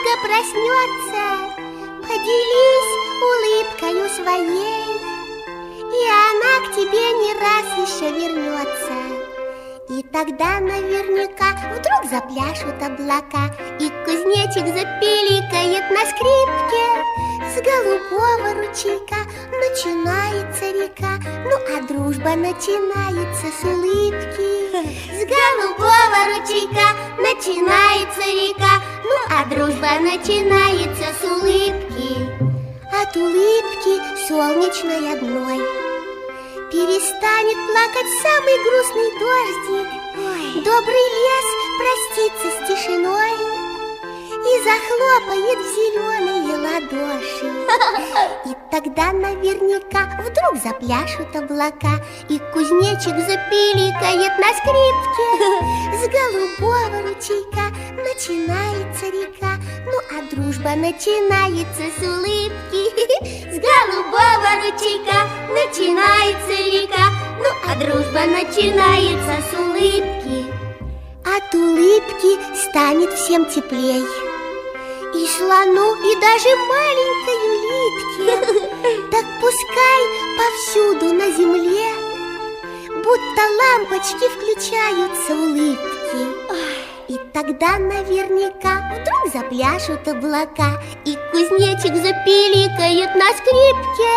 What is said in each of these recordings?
друга проснется, поделись улыбкою своей, и она к тебе не раз еще вернется. И тогда наверняка вдруг запляшут облака, и кузнечик запиликает на скрипке. С голубого ручейка начинается река, ну а дружба начинается с улыбки. С голубого ручейка начинается река, ну а дружба начинается с улыбки. От улыбки солнечной одной перестанет плакать самый грустный дождик. Добрый лес простится с тишиной и захлопает в зеленые ладоши. И тогда наверняка вдруг запляшут облака, и кузнечик запиликает на скрипке. С голубого ручейка начинается река, ну а дружба начинается с улыбки. С голубого ручейка начинается река, ну а дружба начинается с улыбки. От улыбки станет всем теплей, и слону, и даже маленькой улитке. Так пускай повсюду на земле будто лампочки включаются улыбки. И тогда наверняка вдруг запляшут облака, и кузнечик запиликает на скрипке.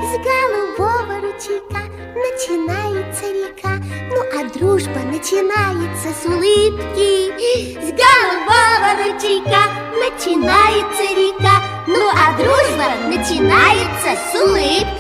С голубого ручейка начинается река, ну а дружба начинается с улыбки. С голубого ручейка начинается река, ну а дружба начинается с улыбки.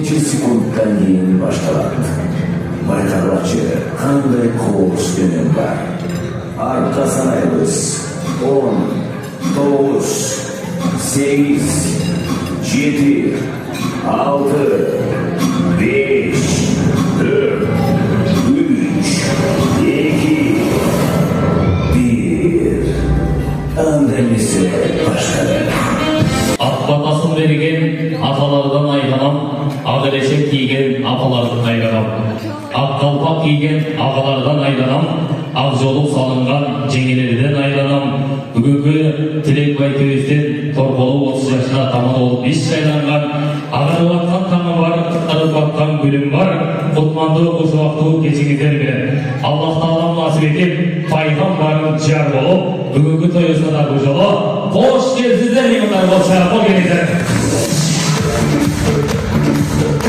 2 sekunddan keyin boshlanadi. Bayqalachı qanday qo'sh o'yin bor. Arqa sanaymiz. 10, 9, 8, 7, 6, 5, 4, 3, 2, 1. Ömrümüzü başladık. Atbatasın bergen atalardan aylanam, ağıreşek giygen atalardan aylanam. Akkalpak giygen ağalardan aylanam, Akjoluk salıngan jеңелерден aylanam. Бүгінгі Тілек Байтөбестен Торқолу 30 yaşına tamam olup iş aylangan, ağırып атқан тамы бар, ырып атқан гүлім бар, құтманды қошуақты кешіңіздер білен. Аллах Тағала насip етіп, пайғамбарың жар болып, бүгінгі тойысына да бұл жолы қош келсіздер дейміндар бұл шарапқа келіңіздер.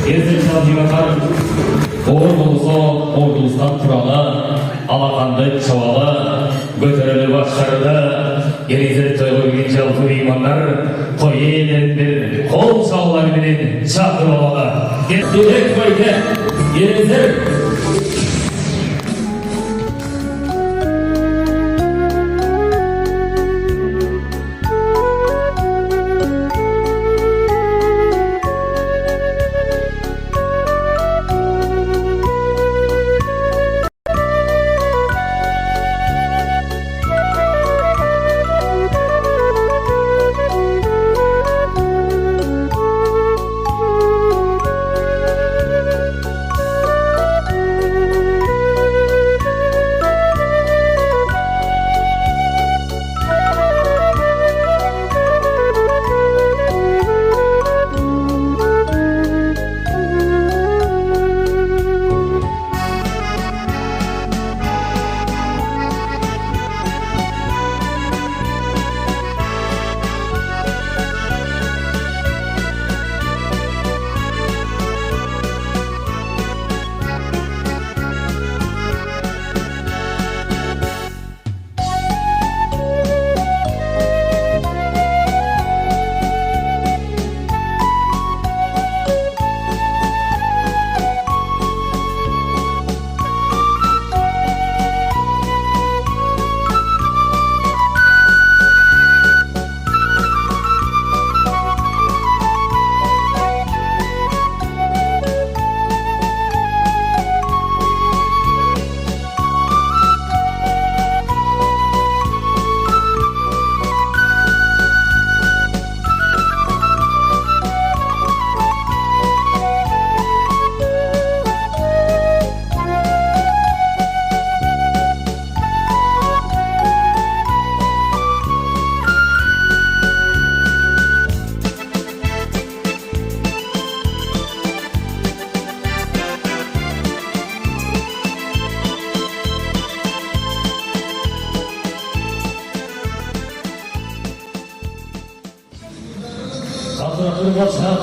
Ертең шалдиматар Оғыр болысы ордылыстан туралы, алақанды чауалы, көтерілі басшарды, келіңіздер тойғы келген жалпы меймандар, той елеріндер, қол шауларымен шақырып алады. Тілек Байте, келіңіздер.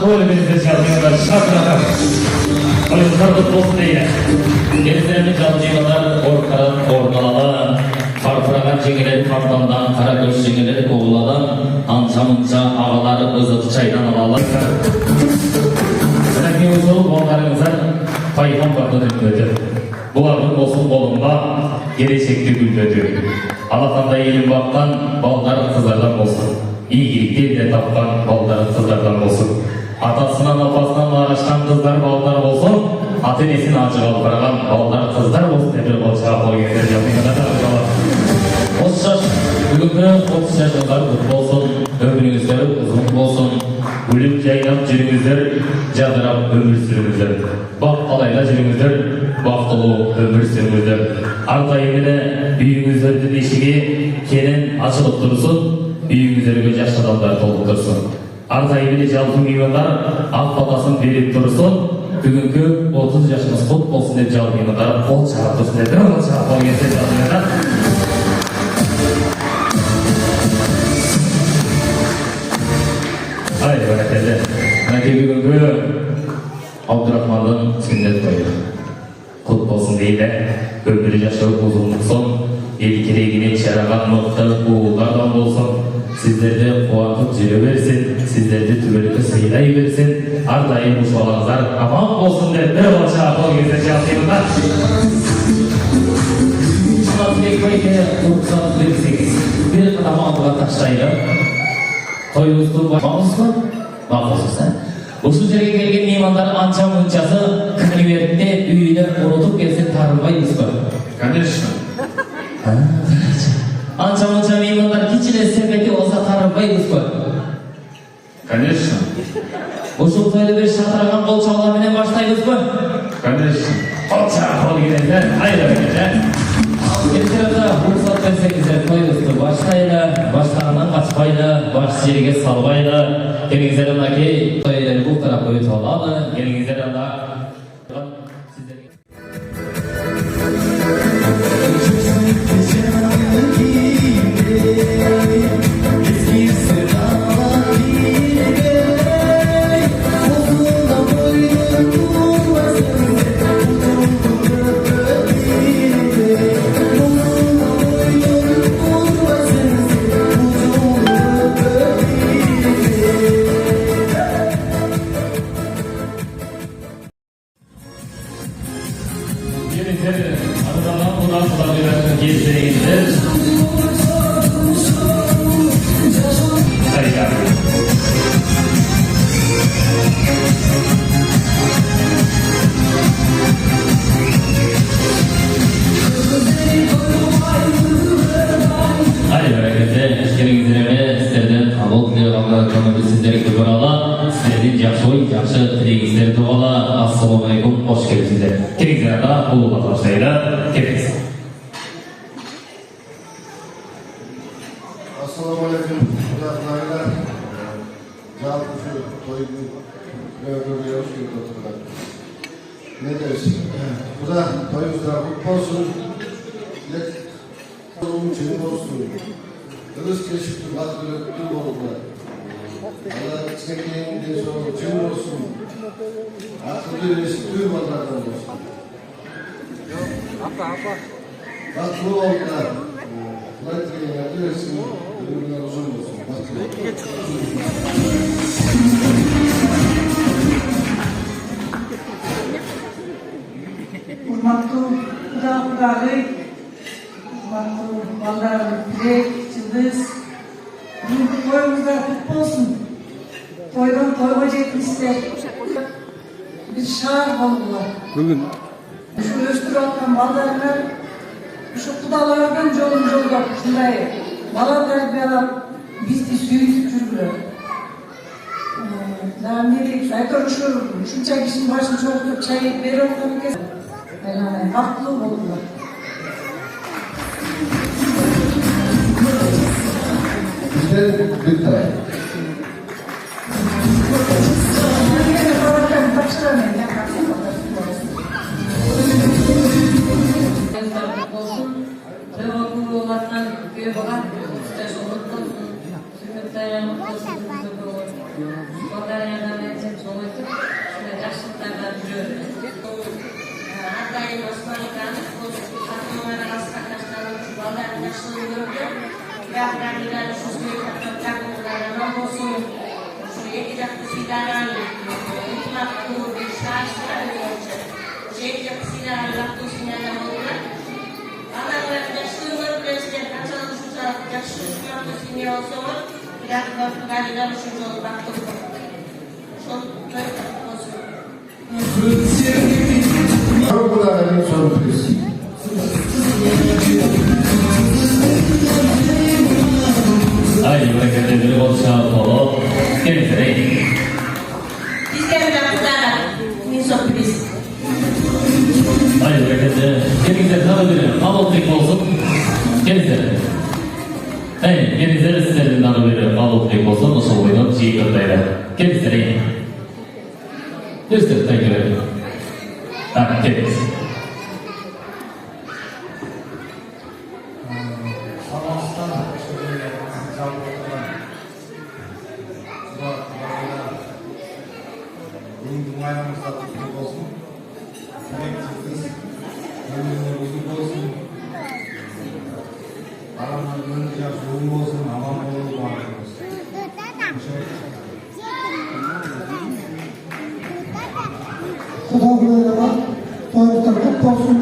Köyümüzde çalışıyorlar, şartlar. Oyunlar da olsun değil. Gençlerimiz çalışıyorlar, orkalanan, farfıragan çekilen kartandan, karagöz çekilen kovuladan, ança ağaları ızıt çaydan alalım. Sənəki usul onlarınıza payğambarda döndürdü. Buların olsun bolunda gelecekli güldürdü. Alakanda elim baktan balların kızlardan olsun. İyilikleri de tapkan balların kızlardan olsun. Atasından apasından araştan kızlar ballar olsun. Atenesini acı kaldıran ballar kızlar olsun. Demir bolçağı bol gelir yapıyla da arıyorlar. 30 yaş, bugünkü 30 yaşlılar kutlu olsun. Ömrünüzler uzun olsun. Gülüp yayınap jirіңіздер, жадырап ömür sürіңіздер. Bak alayla jirіңіздер, baktolu ömür sürіңіздер. Артайымene үйіңіздердің ешіге кенен açılıp dursun. Үйіңіздерге жаш адамдар толып тұрсын. Артайымene жалпы меймандар ақ батасын беріп тұрсын. Бүгінгі 30 yaşımız құт болсын деп жалпы меймандар қол шығарып тұрсын деп қол шығарып қол келсе жалпы меймандар. Haydi barakallah. Nanti бүгінгі Abdurrahman'ın sünnet toyu. Құт болсын дейді. Ömrü yaşау uzunluk son. El керегіне шараған мықты уылдардан болсын. Sizlerді қуатып жүре берсін. Sizlerді түбілікі сыйлай берсін. Арда dayı muş olanızlar. Aman olsun der. Bir olça o gezde çalışıyorlar. Şulat Bekbay'da uçak verirseniz bir adamı aldığa taşlayla toyunuzdur bakmamız mı? Bakmazsın sen. Usul жерге келген меймандар анча мынчасы кірберді үйіне ұлытып келсе тарылмаймыз ба? Конечно. Анча мынча меймандар кичине себети болса тарылмаймыз ба? Конечно. Ушул тойду бир шатыраган кол чалуу менен баштайбыз ба? Конечно. Колча кол келеңдер, айла келе. Келсеңиздер, уруксат берсеңиздер, тойубузду баштайлы, баштагандан качпайлы, баш жерге салбайлы. Келиңиздер мынакей тойлор бул тарапка өтүп алалы. Келиңиздер анда Assalamualaikum, hoş geldiniz. Kelingizler da ulu vatandaşlarıyla keliniz. Assalamualaikum warahmatullahi wabarakatuh. Toyun gördüğü hoş geldiniz. Ne dersin? Bu da toyumuzda kutlu olsun. Yolun çelik olsun. Kılıç keşifli bakırı tüm oldular. Allah çekeyim diye sonra çelik olsun. Akıllı resim tüm mallardan olsun. Bak bu oldular. Kulaklıya yardım ömürler uzun olsun. Hurmatlı Kudağları, hurmatlı ballarım, Dilek, Cıldız, bugün toyumuzda kutlu olsun. Toydan toyma çekmişler. Bir şahar oldular. Bugün şu Öztürk'tan ballarına şu kudalardan jolga şunday balalar bilan bizdi suyup жүргүлөр. Ne diyeyim, aytar şuncha kişinin başını çoğaltıp çay berip oturgan kez baklı oldular. Bizden bir tane. Bu da benim sürpriz. Haydi bırakın bir olça kolu. Kelingizler. Bizden de kutlar. Bir sürpriz. Haydi bırakın. Kelingizler tabi bir malotlik olsun. Kelingizler. Hey, kelingizler sizlerden tabi bir malotlik olsun. Usul oyunun çiğ kırtayla. Kelingizler. Just thank you. Kelingizler. Kuda toyluqlar ko'p bo'lsin.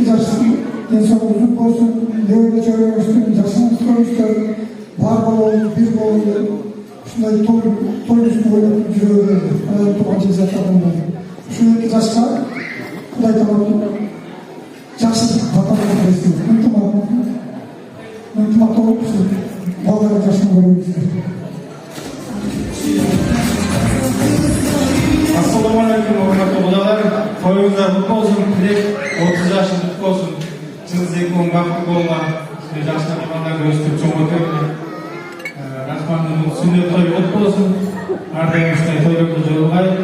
2 yaşın insonimizlik bo'lsin. Devlet çöreğimizin yaşamız koymuşlar. Var bolun, bir bolun. Şunday toyluqlar oynab yürüyorlar. Hayat tuğan cezatlardan beri. Şu 2 yaşta Kuday tarafı жақсылық батасын берсін. Ынтымақ болып, балалар жасын көреміздер. Ассалаумағалейкум, урматтуу кудайлар. Тойуңуздар куту болсун. Тилек 30 жашыңыз куту болсун. Чыңыздагы бактылуу болуңар. Сиздер жашта калгандар өстүп чоңойтып. Рахмандын сүннөт тою куту болсун. Ар дайым ушундай тойлордо жолугайлы.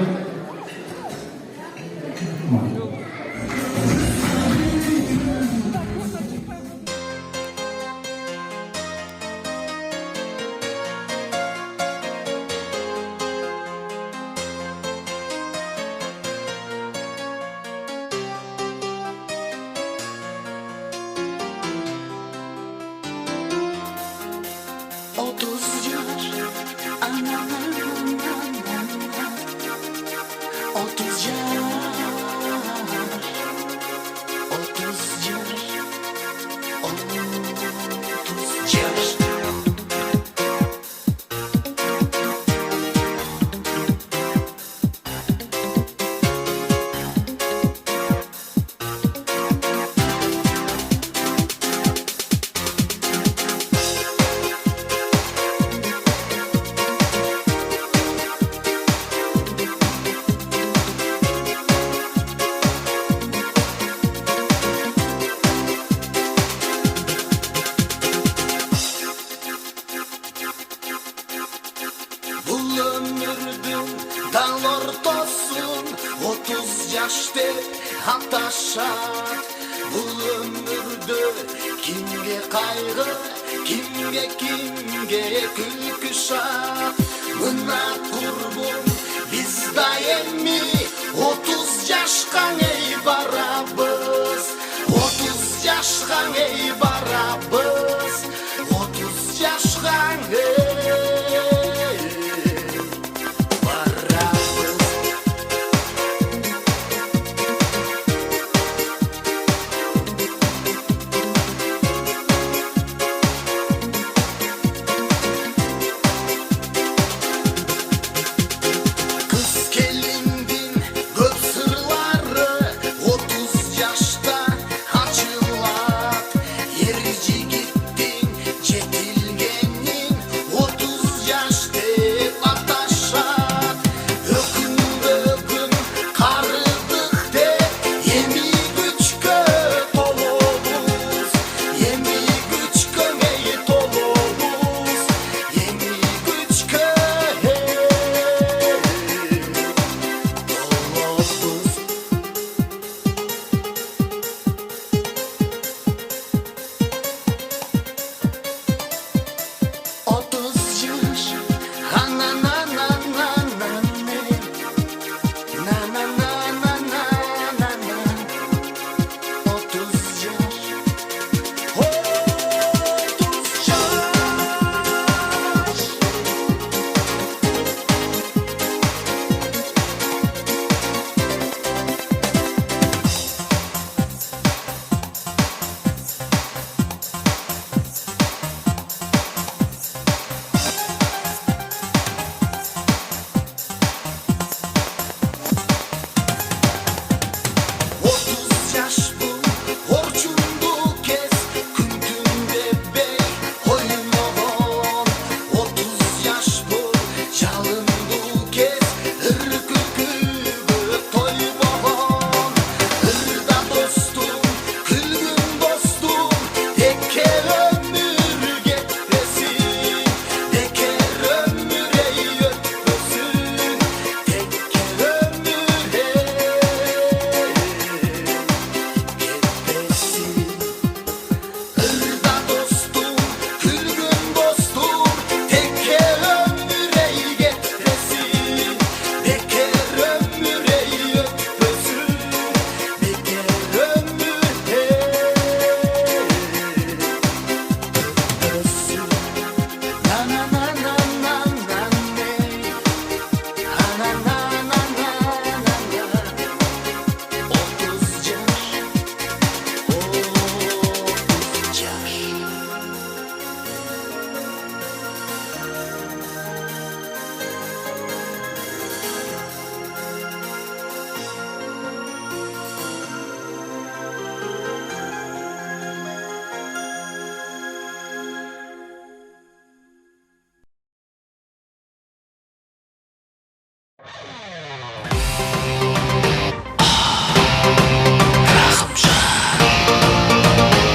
Бұл өмірді кімге қайғы, kimge күлкі шақ. Мына құрбым біз дайемми 30 жашқа ей барабыз, 30 жашқа ей барабыз, 30 жашқа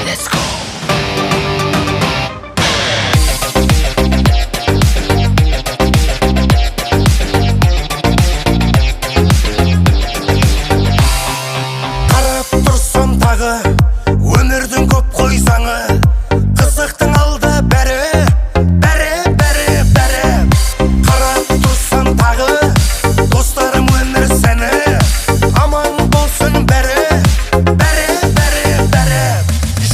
Let's go. Қарап тұрсам тағы өмірдің көп қойсаңы қызықтың алда бәрі қарап тұрсам тағы достарым өмір сәні аман болсын бәрі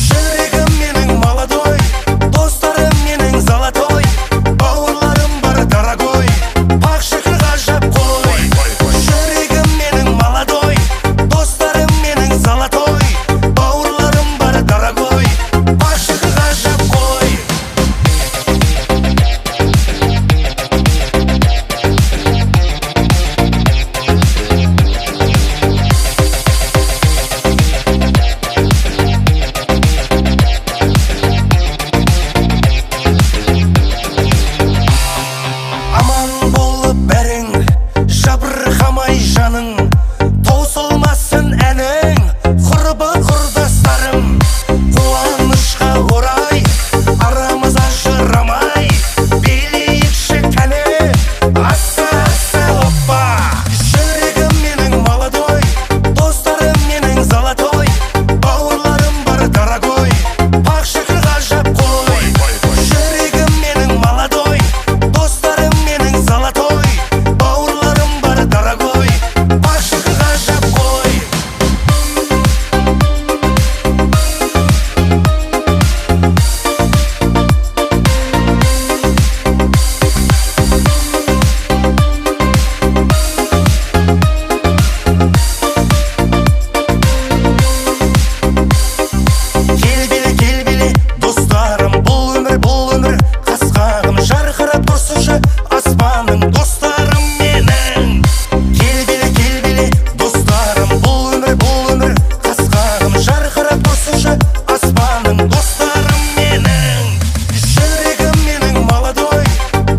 жүрегім менің молодой достарым менің золотой бауырларым бар дорогой пах шіркін ғажап қой жүрегім менің молодой достарым менің золотой бауырларым бар дорогой пах шіркін ғажап қой аман болып бәрің жабырқамай жаның таусылмасын әнің құрбы құрдастарым қуанышқа орай арамыз ажырамай билейікші кәне аса оппа жүрегім менің молодой достарым менің золотой бауырларым бар дорогой пах шіркін ғажап қой жүрегім менің молодой достарым менің золотой бауырларым бар дорогой пах шіркін ғажап қой келбелі достарым бұл өмір қасқағым жарқырап тұрсыншы аспаның достарым менің келбелі достарым бұл өмір қасқағым жарқырап тұрсыншы аспаның достарым менің жүрегім менің молодой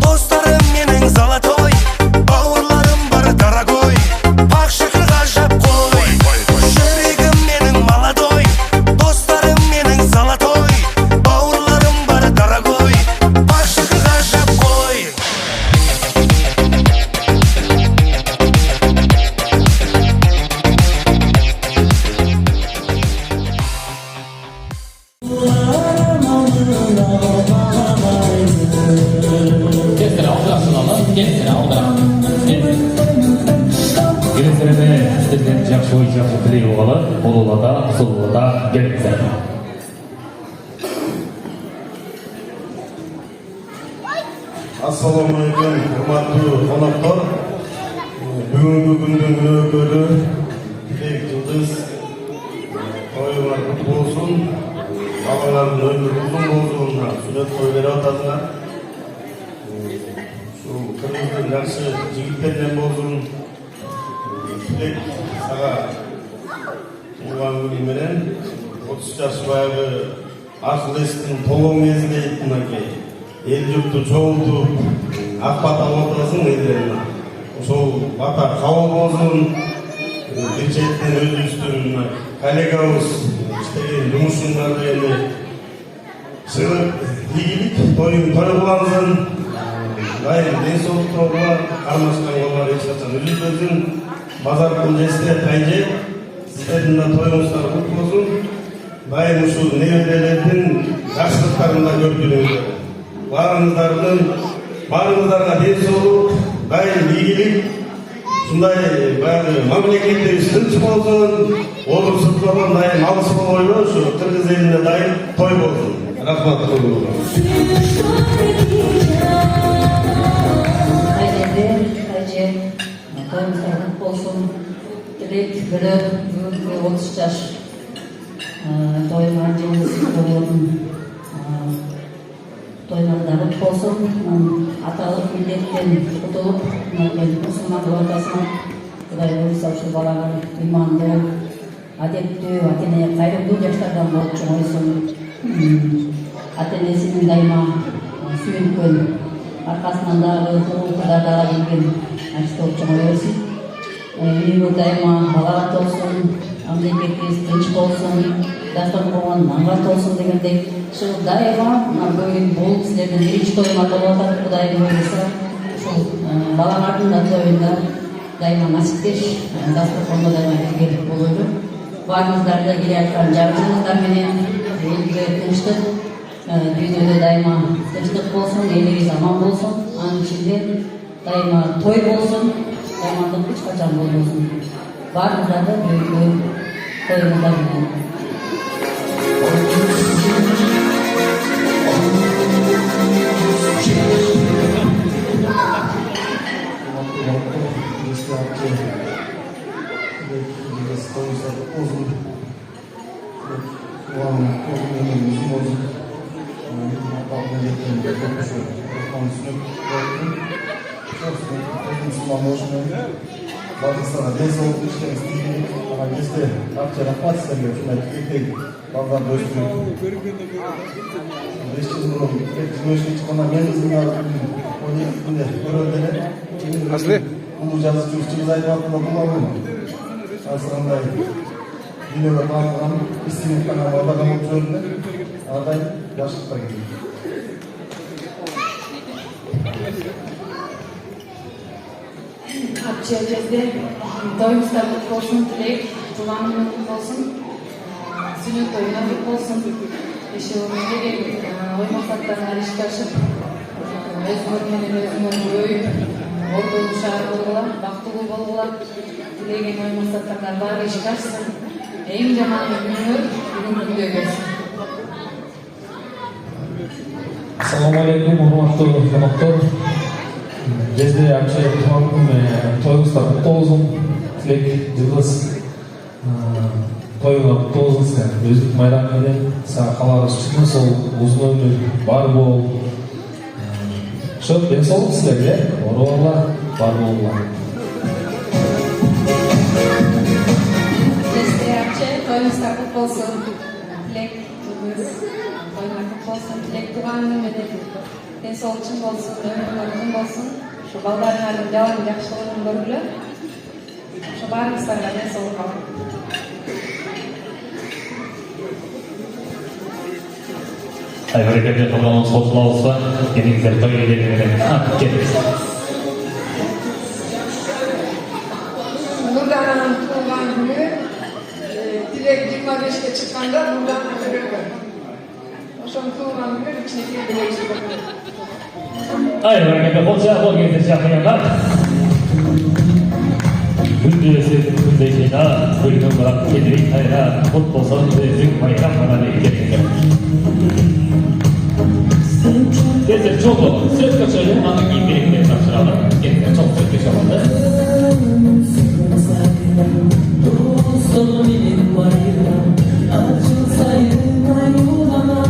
достарым менің золотой бауырларым бар дорогой пах шіркін ғажап қой жүрегім менің молодой достарым менің золотой бауырларым бар дорогой пах шіркін ғажап қой Kestirä odrasınalım, kestirä odrasın. Келесерде сіздерден жақсы ой жақсы тілек оғалы, ұлылата, сұлулата келіңіздер. Ассалаумағалейкум, құрметті қонақтар. Бүгінгі күндің өкілі Тілек Жұлдыз тойыңар құтты болсын. Балалардың өмірі ұзын болсын. Сурет той беріп жатасыңдар. Сол қырғыздың жақсы жігіттерден болсын. Тілек саға туған күніменен 30 жас баяғы ақыл-естің толық мезгілі мынакей. Ел жұртты жоғылтып, ақ бата отырсын елдеріне. Сол бата қабыл болсын, бір шеттен өзіміздің коллегамыз істеген жұмысыңдарды енді сыйлап игілік тойын той қылаңызын. Дайым денсаулық тобыла, қармасқан олар ешқашан үзілмесін. Базардың жесте тайже, сіздердің де тойыңыздар құтты болсын. Дайым ұшу невелердің жақсылықтарында көріп жүріңіздер. Барыңыздарға денсаулық, дайым игілік, сондай баяғы мемлекеттегі тыныш болсын, олар сыртқардан дайым алыс болойды, шу қырғыз елінде дайым той болсын. Рахмат болсын. Қайдендер, қайже, тойымыздар болсын. Тілек бірі бүгінгі 30 жаш тойымар жеңіз тойлардағы болсын. Аталық милеттен құтылып, мұсылман ортасына Құдай өзі аушы балаға иманды, әдепті, ата-енеге қайырымды жастардан болып шығойсын. Ата-енесінің дайыма сүйінкен, арқасынан дағы құлқыда дала келген әшті olsun. Үйümіз дайыма балағат olsun, мемлекетimiz тыныш болсын, дастан қоғам нағат olsun дегендей, шыл дайыма бөгін бұл сіздердің бірінші тойыма толып жатыр, Құдайдың өзі. Шыл балағаттың да тойында дайыма насиптеш, дастарханда дайыма келгелік болуы. Барыңыздарды келе жатқан жardımыңыздар менен елге тыныштық, дүйнөдө дайыма тыныштық болсын, еліңіз аман болсын, анын içinde дайыма той болсын, дайымандық ешқашан болмасын. Барыңыздарды бүгінгі тойыңыздар менен. Bağlırsana denizoluk işten istediğini ama bizde akçana patislerle şunları tüketeyim. Bağlar döştürüyor. 5 yıl oldu. Tek güneşe çıkanlar menizin altında. Onun üstünde görüldüler. Aslı? Bunu yazı çözümüz aynı altında kullanılır. Aslında videoda bağlanan ismini kanal adamın üzerinde aday yaşlıkta gidiyor. Akçayacağızda doyumuzda kutlu olsun, dilek, duanın kutlu olsun, sünnet toyuna kutlu olsun. Eşeğimizde gelip, oy maksatlarına ilişkileşip, özgürlüğünü koyup, orada dışarı olgular, baktığı olgular, dileğin oy maksatlarına var ilişkileşsin. En jaman günür, bugün görüyorsun. Assalamualaikum warahmatullahi wabarakatuh. Bizde akçay toyumuzda kutlu olsun. Tilek жылдыз тойыңа куту болсун силер. Өздүк майрам менен сага кааларыбыз чыксын, сол узун өмүр бар бол. Ошо ден соолук силерге, оорубаңлар, бар болуңлар. Bizde akçay toyumuzda kutlu olsun. Tilek жылдыз toyuna kutlu olsun. Tilek tuğanın menен ден соолук үчүн болсун, өмүрүң болсун. Şu ballarların devamlı yaxşılığını görülür. Şu barımızlarla dens olup kalın. Hareketli toplamın sosla olsa, gelinizler toy edelim. Geliriz. Nurdan'ın tuğulan günü Dilek 25'te çıkkanda Nurdan'ın ödülü var. O son tuğulan günü içine Dilek'i bakıyor. Hareketli bolsa, bol gezdirse yapmayanlar. Gündüzü gündüzüne bölümü bırak gelirek hayra kutlu olsun özlük bayram bana da gelirler. Gezdir çok oldu. Söz kaçırdım ama iyi birlikte kaçıralım. Gezdir çok söz kaçırmadı. Dostum benim bayram açılsaydım ayolana.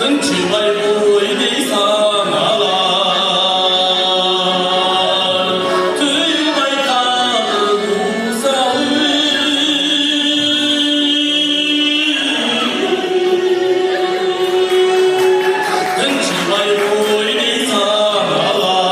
тынчыбай ойней саналар тыйылмай қалып узалы тынчыбай ойней саналар.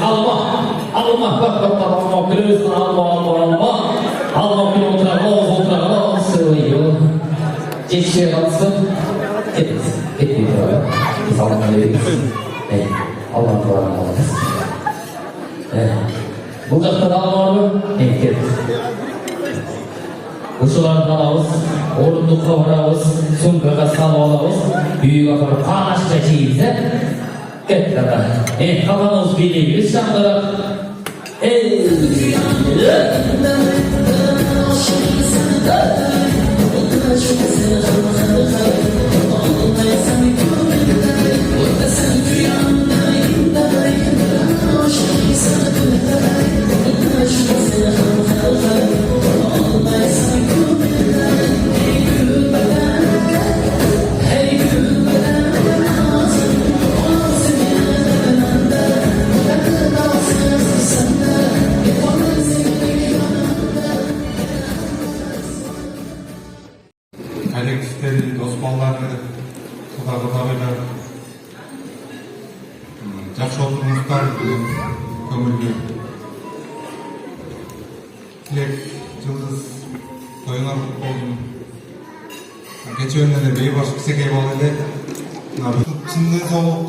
Alma, bak, gülüyorsun, alma, gülü oturağız, söylüyor. Geçiyor kalsın, gitmiyor oraya. Biz Allah'ın veriyoruz. Allah'ın duvarını alırız. Bucakta da alma var mı? Evet. Uşulardan alırız, orundukla vararız, sumkaga salvarız, büyük aparıp kanaşça çiğimize, gettirler. Kafanız bildiğimiz şanlara, Kaydeksizleri, dostmanları, Kudagıdagılar, жақсы отырыңыздар, көңілді. Тілек, Жылдыз, тойыңар құтты болсын. Кече өнерде бейбаш кісекей бол еді. Чын денсаулық,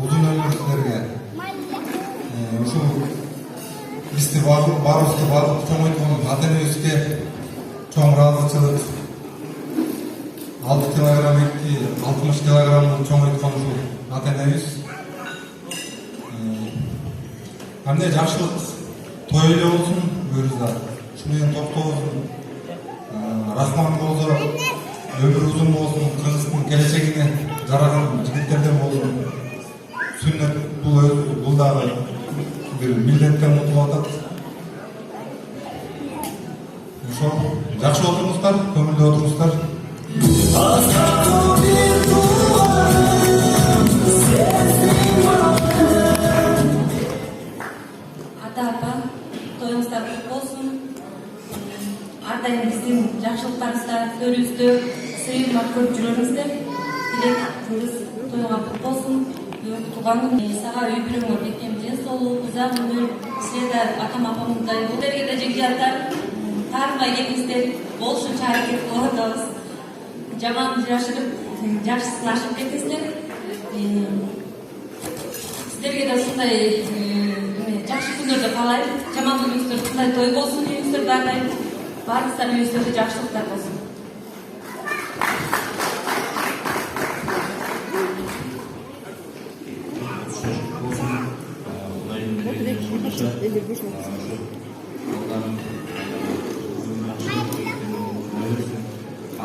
ұзын өмір сіздерге. Ушул бизди барыбызды чоң ойткон ата энебизге чоң ыраазычылык. 6 килограмм 60 килограмм чоң ойткон ушул ата энебиз. Кандай жакшылык той эле болсун бөрүздар. Ушул менен токтобузун рахман болсо өмүрү узун болсун, кыргыздын келечегине жараган жигиттерден болсун. Сүннөт бул дагы бир милдеттен утулуп атат. Ошол жакшы отуруңуздар, көңүлдүү отуруңуздар. Ата-апа, тойыңыздар құтты болсын. Ардайым біздің жақшылықтарыңызда, төріңізді сыйынмақ көріп жүріңіздер. Тілек тойыңа құтты болсын. Туған күн саға үй бүліңі бектен денсаулық, ұзақ өмір, сізде атам-апамыздай өтерге де жегжаттар. Тарынға келіңіздер, болшынша әрекет қылыңыз. Жаман жашырып, жақсысын ашып кетіңіздер. Сіздерге де сондай жақсы күндерді қалайым. Жаман күніңіздер сондай той болсын, үйіңіздерді ардайым. Барыңыздар үйіңіздерде жақсылықтар болсын.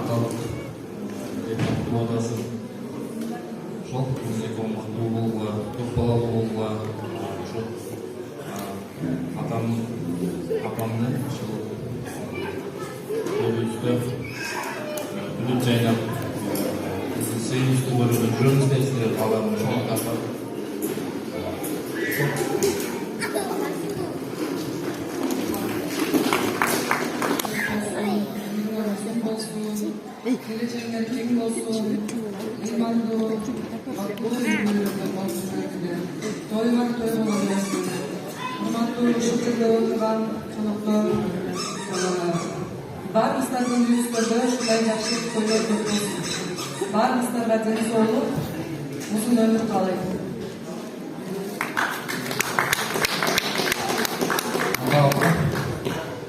Аталық отбасы жол бізде қомақты болуға, көп балалы болуға, атам, апамды көбісті үліп жайнап, сүйіністі көріп жүріміз дәстері қаларын жоң тастап. Geleceğinden tek olsun, imanlı, makbul günlerde olsun. Doymak doymamalısın. Imanlı, şükürde oturan çocuklar, barımızların yüzleri şurada yaşayıp koyuyor olsun. Barımızlara deniz olup, uzun ömür kalayım.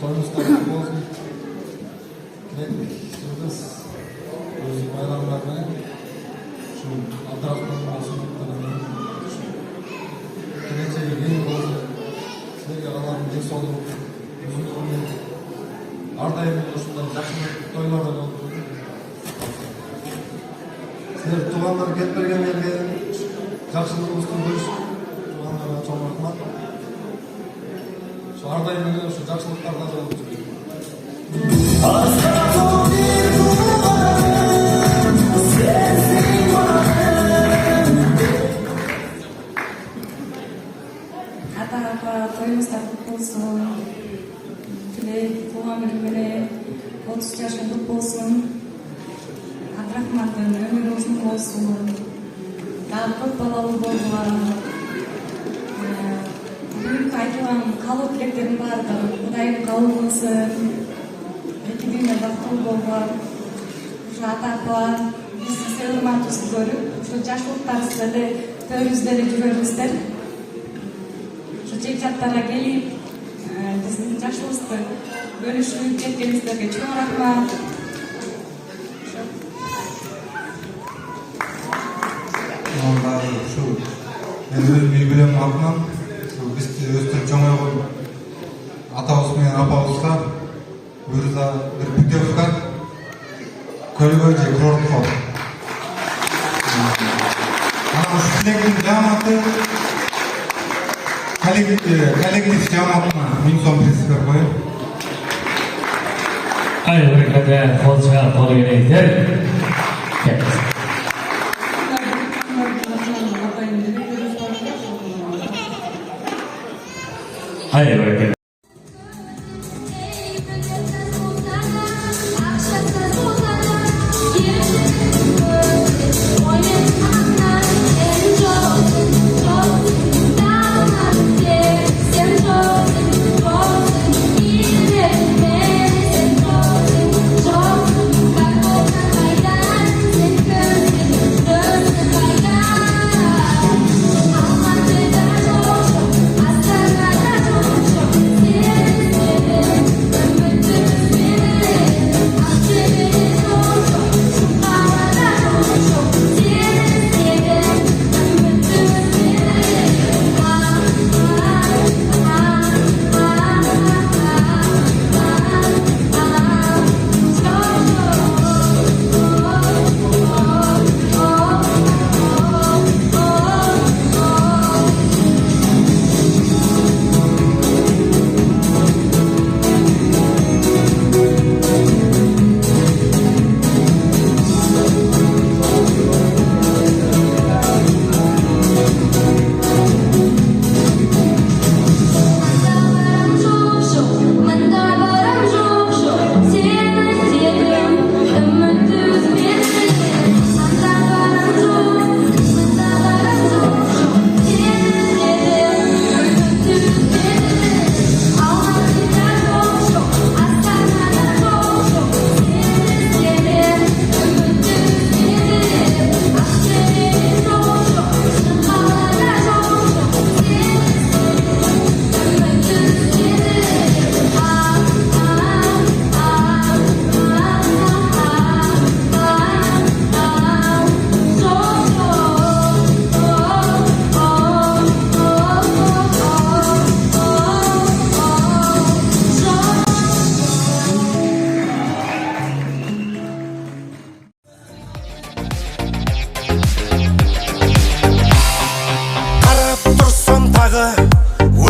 Toyumuzdan olsun. Yıldız özü bayramlarına şu atraftan olsun geleceği yeni olsun sizlerge Allah'ın densoğluğu uzun ömür ardayım oluşundan жақсы toylardan oldu. Sizler tuğanlar ketbergen yerge жақсылығыңызды bölüşüp tuğanlara çoğun rahmat. Şu ardayım şu жақсылықтарда oldu. Ата-апа, тойыңыздар құтты болсын. Тілек, туған күніңе 30 жашыңдық болсын. Абдрахмандың өмірі ұзын болсын. Дағы көп балалы болуға, айтылган каалоо тилектердин баардыгы Кудайым кабыл кылсын. Эки дүйнө бактылуу болгула, ушу ата апа биз сиздерди урматыбызды көрүп, ушу жаштуулуктарыбызда эле төрүбүздө эле жүрөрбүздөр. Ушу жекжаттарга келип, биздин жаштыгыбызды бөлүшүп кеткениңиздерге чоң рахмат. Şu özümüz birbirinin atынан biz өстүрүп чоңойгон атабыз менен апабызга буюрса бир путевка көлгө же курортко. Анан ушу тилектин жамааты коллектив жамаатына 1000 сом призбер коюп. Айбарекелде колчуга кол берейиздер. Айбарекелде.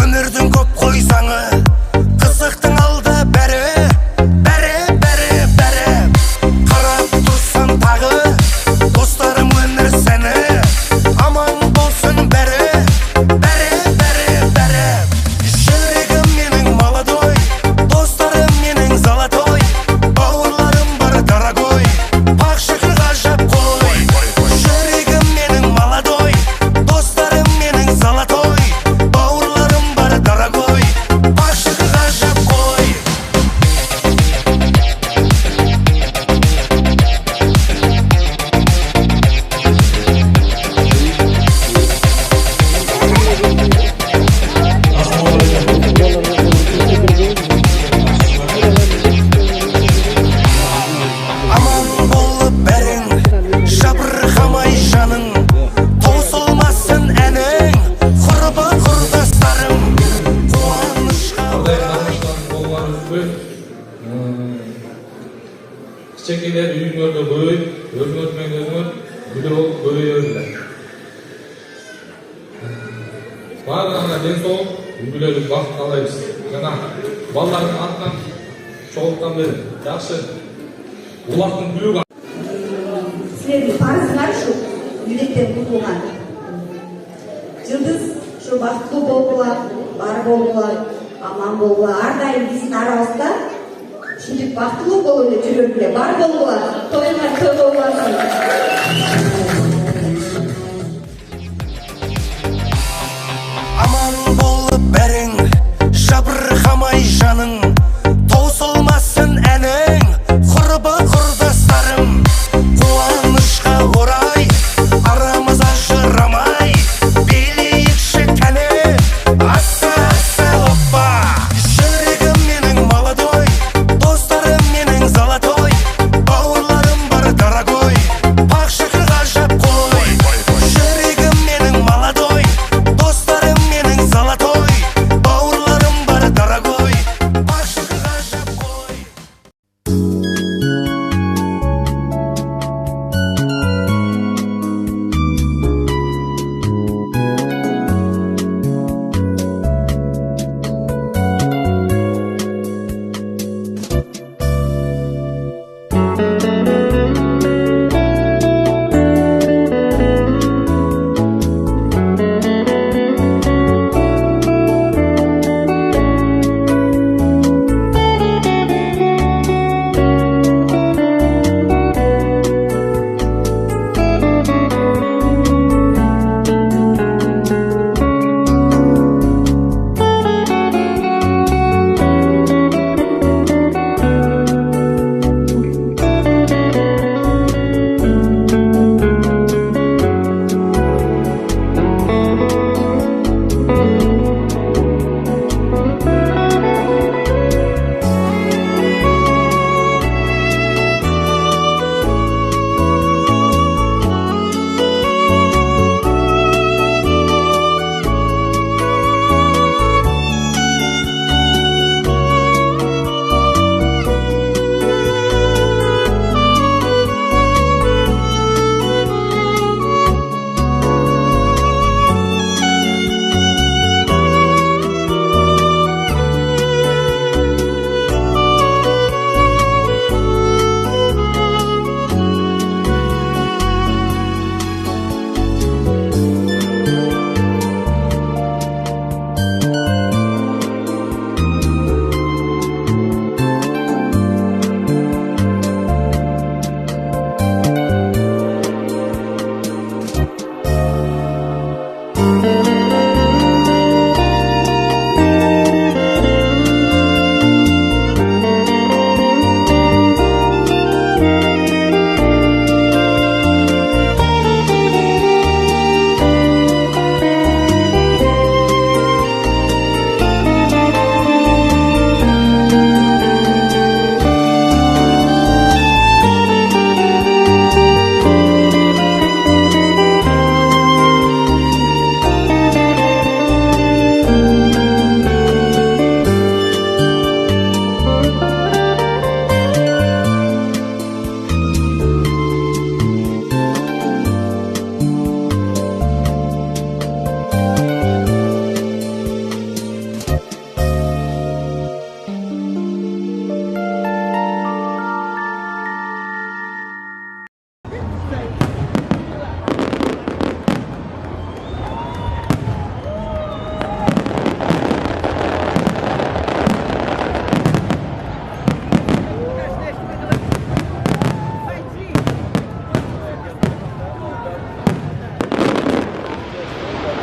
Өмірдің көп қойсаңы қызықтың алды бәрі қарап тұрсам тағы достарым өмір сәні аман болсын бәрі жүрегім менің молодой достарым менің золотой бауырларым бар дорогой пақ шықыр ғажап қой жүрегім менің молодой достарым менің золотой дорогой, пашка ғажап қой. Аман болып бәрің, жабырқамай жаның, таусылмасын әнің, құрбы құрдастарым. Кичекейлер үйүңөрдө көбөйүп, өзүңөр менен өзүңөр бүлө болуп көбөйөңүздөр. Баардыгына ден соолук, үй-бүлөлүк бакыт каалайбыз. Жана балдардын атынан чогулткан бери жакшы улактын күлүп силердин парызыңар ушу милдеттен кутулган. Жылдыз ушу бактылуу болгула, бар болгула, аман болгула, ар дайым биздин арабызда ушинтип бактылуу болуп эле жүргүлө, бар болгула, тойгон той болбасын.